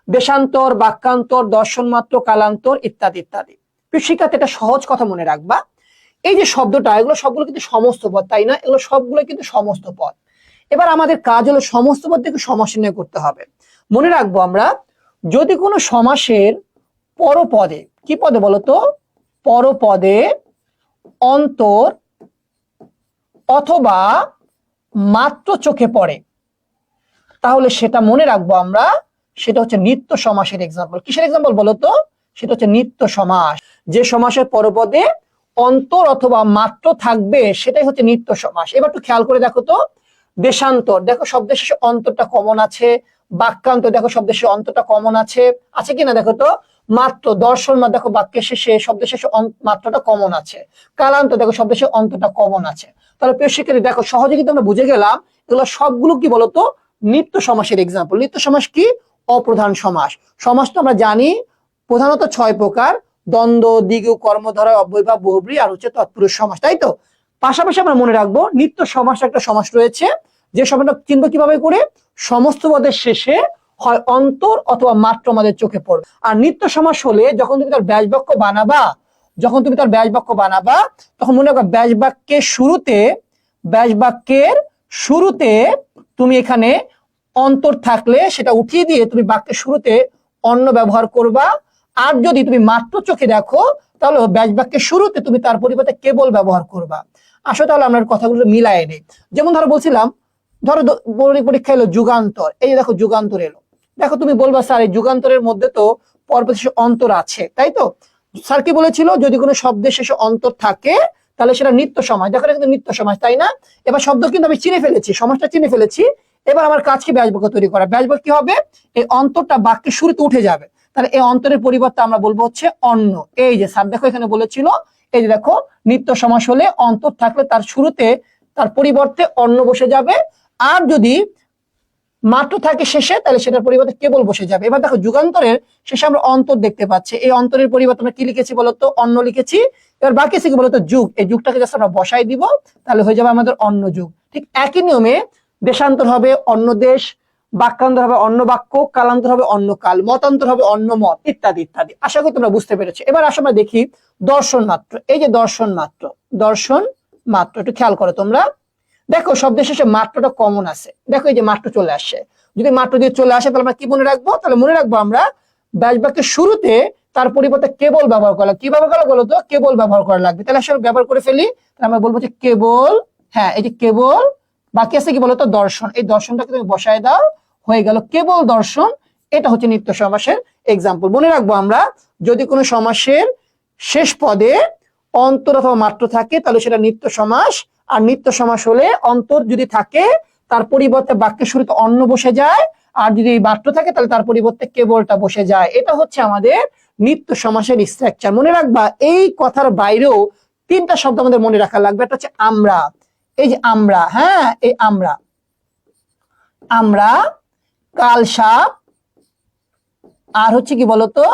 দেশান্তর, বাক্যান্তর, দর্শন মাত্র, কালান্তর ইত্যাদি ইত্যাদি। শিক্ষার্থী এটা সহজ কথা মনে রাখবা, এই যে শব্দটা, এগুলো সবগুলো কিন্তু সমস্ত পদ, তাই না? এগুলো সবগুলো কিন্তু সমস্ত পদ। এবার আমাদের কাজ হলো সমস্ত পদ থেকে সমাস নির্ণয় করতে হবে। মনে রাখবো আমরা, যদি কোনো সমাসের পরপদে, কি পদে বলতো, পরপদে অন্তর অথবা মাত্র চোখে পড়ে, তাহলে সেটা মনে রাখবো আমরা, সেটা হচ্ছে নিত্য সমাসের এক্সাম্পল। কিসের এক্সাম্পল বলতো? সেটা হচ্ছে নিত্য সমাস। যে সমাসের পরপদে অন্তর অথবা মাত্র থাকবে সেটাই হচ্ছে নিত্য সমাস। এবার একটু খেয়াল করে দেখো তো, দেশান্তর, দেখো শব্দের শেষে অন্তরটা কমন আছে। বাক্যান্তর, দেখো শব্দের শেষে অন্তরটা কমন আছে, আছে কিনা দেখো তো। মাত্র, দর্শন, দেখো বাক্যের শেষে শব্দের শেষে মাত্রটা কমন আছে। কালান্তর, দেখো শব্দের শেষে অন্তরটা কমন আছে। তাহলে প্রিয় শিক্ষার্থী দেখো, সহজে কিন্তু আমরা বুঝে গেলাম এগুলো সবগুলো কি বলতো, নিত্য সমাসের এক্সাম্পল। নিত্য সমাস কি? অপ্রধান সমাস। সমাস তো আমরা জানি প্রধানত 6 প্রকার: দ্বন্দ্ব, দ্বিগু, কর্মধারয়, অব্যয়ভাব, বহুব্রী আর হচ্ছে তৎপুরুষ সমাস, তাই তো? পাশাপাশি আমরা মনে রাখবো নিত্য সমাস একটা সমাস রয়েছে, যে সমাসটা চিনবো কিভাবে করে, সমস্ত পদের শেষে হয় অন্তর অথবা মাত্র আমাদের চোখে পড়বে। আর নিত্য সমাস হলে যখন তুমি তার ব্যাস বাক্য বানাবা, তখন মনে রাখবা ব্যাস বাক্যের শুরুতে তুমি এখানে অন্তর থাকলে সেটা উঠিয়ে দিয়ে তুমি বাক্যের শুরুতে অন্য ব্যবহার করবা। আর যদি তুমি মাত্র চোখে দেখো, তাহলে ব্যাস বাক্যের শুরুতে তুমি তার পরিবর্তে কেবল ব্যবহার করবা। আসো তাহলে আমরা কথাগুলো মিলাই নেই। যেমন ধরো বলছিলাম, ধরো পরীক্ষা এলো যুগান্তর, এই যে দেখো যুগান্তর এলো। দেখো তুমি বলবা স্যার এই যুগান্তরের মধ্যে তো পরপদ শেষে অন্তর আছে, তাই তো? স্যার কি বলেছিল, যদি কোনো শব্দের শেষে অন্তর থাকে তাহলে সেটা নিত্য সমাস। দেখো এটা কিন্তু নিত্য সমাস, তাই না? এবার শব্দ কিন্তু আমি চিনে ফেলেছি, সমাসটা চিনে ফেলেছি। এবার আমার কাজ কি ব্যাস বাক্য তৈরি করা। ব্যাস বাক্য কি হবে? এই অন্তরটা বাক্যের শুরুতে উঠে যাবে। তাহলে এই অন্তরের পরিবর্তে আমরা বলবো হচ্ছে অন্য। এই যে স্যার দেখো এখানে বলেছিল, এই যে দেখো নিত্য সমাস হলে অন্তর থাকলে তার শুরুতে তার পরিবর্তে অন্য বসে যাবে। আর যদি মাত্র থাকে শেষে, তাহলে সেটার পরিবর্তে কেবল বসে যাবে। এবার দেখো যুগান্তরের শেষে আমরা অন্তর দেখতে পাচ্ছি, এই অন্তরের পরিবর্তে আমরা কি লিখেছি বলতো? অন্য লিখেছি। এবার বাকি আছে কি বলতো? যুগ। এই যুগটাকে জাস্ট আমরা বসাই দিব, তাহলে হয়ে যাবে আমাদের অন্য যুগ। ঠিক একই নিয়মে দেশান্তর হবে অন্য দেশ, বাক্যান্তর হবে অন্য বাক্য, কালান্তর হবে অন্য কাল, মতান্তর হবে অন্য মত, ইত্যাদি ইত্যাদি। আশা করি তোমরা বুঝতে পেরেছো। এবার আসো আমরা দেখি দর্শন মাত্র। এই যে দর্শন মাত্র একটু খেয়াল করো তোমরা। দেখো শব্দের শেষে মাত্রটা কমন আছে, দেখো এই যে মাত্র চলে আসছে। যদি মাত্র দিয়ে চলে আসে তাহলে আমরা কি মনে রাখবো? তাহলে মনে রাখবো আমরা ব্যাস বাক্যের শুরুতে তার পরিবর্তে কেবল ব্যবহার করা। কি ব্যবহার করা বলো তো? কেবল ব্যবহার করা লাগবে। তাহলে আসলে ব্যবহার করে ফেলি, তাহলে আমরা বলবো যে কেবল। হ্যাঁ, এই যে কেবল। বাকি আছে কি বলতো? দর্শন। এই দর্শনটাকে তুমি বসায় দাও, হয়ে গেল কেবল দর্শন। এটা হচ্ছে নিত্য সমাসের এক্সাম্পল। মনে রাখবো আমরা, যদি কোনো সমাসের শেষ পদে অন্তর অথবা মাত্র থাকে তাহলে সেটা নিত্য সমাস। আর নিত্য সমাস হলে অন্তর যদি থাকে তার পরিবর্তে বাক্যের শুরুতে অন্য বসে যায়, আর যদি মাত্র থাকে তাহলে তার পরিবর্তে কেবলটা বসে যায়। এটা হচ্ছে আমাদের নিত্য সমাসের স্ট্রাকচার। মনে রাখবা এই কথার বাইরেও 3টা শব্দ আমাদের মনে রাখা লাগবে। একটা হচ্ছে আমরা, এই যে আমরা, হ্যাঁ এই আমরা, কাল সাপ, আর হচ্ছে কি বলতো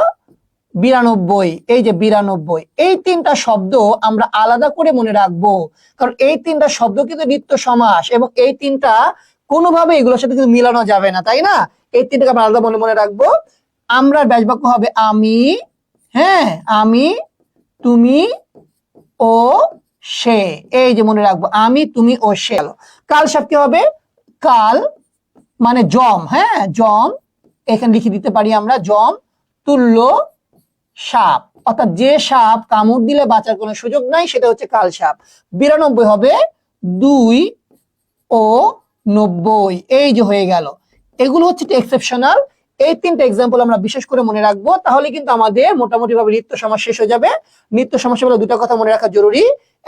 92, এই যে 92। এই 3টা শব্দ আমরা আলাদা করে মনে রাখবো, কারণ এই 3টা শব্দ কিন্তু নিত্য সমাস এবং এই 3টা কোনোভাবে এগুলোর সাথে কিন্তু মিলানো যাবে না, তাই না? এই 3টাকে আমরা আলাদা মনে রাখবো। আমরা ব্যাস বাক্য হবে আমি, হ্যাঁ আমি, তুমি ও সে। এই যে মনে রাখবো আমি, তুমি ও সে। কাল সাপ কি হবে? কাল মানে জম, হ্যাঁ জম, এখানে লিখে দিতে পারি আমরা জম তুল্য সাপ, অর্থাৎ যে সাপ কামড় দিলে বাঁচার কোনো সুযোগ নাই সেটা হচ্ছে কাল সাপ। 92 হবে 2 ও 90। এই যে হয়ে গেল। এগুলো হচ্ছে এক্সেপশনাল। এই 3টা এক্সাম্পল আমরা বিশেষ করে মনে রাখবো, তাহলে কিন্তু আমাদের মোটামুটি ভাবে নিত্য সমাস শেষ হয়ে যাবে। নিত্য সমাসে বলে 2টা কথা মনে রাখা জরুরি।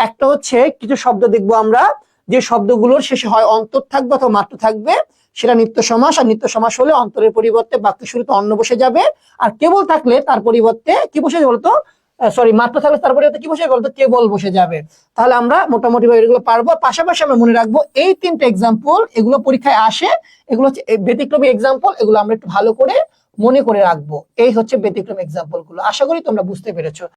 একটা হচ্ছে কিছু শব্দ দেখবো আমরা, যে শব্দগুলোর শেষে হয় অন্তর থাকবে অথবা মাত্র থাকবে, সেটা নিত্য সমাস। আর নিত্য সমাস হলে অন্তরের পরিবর্তে বাক্যের শুরুতে অন্য বসে যাবে, আর কেবল থাকলে তার পরিবর্তে কি বসে যাবে বলতো? মাত্র থাকলে তার পরিবর্তে কি বসে বলতো? কেবল বসে যাবে। তাহলে আমরা মোটামুটি ভাবে এগুলো পারবো। পাশাপাশি আমরা মনে রাখবো এই 3টা এক্সাম্পল, এগুলো পরীক্ষায় আসে, এগুলো হচ্ছে ব্যতিক্রমী এক্সাম্পল, এগুলো আমরা একটু ভালো করে মনে করে রাখবো। এই হচ্ছে ব্যতিক্রমী এক্সাম্পল গুলো। আশা করি তোমরা বুঝতে পেরেছো।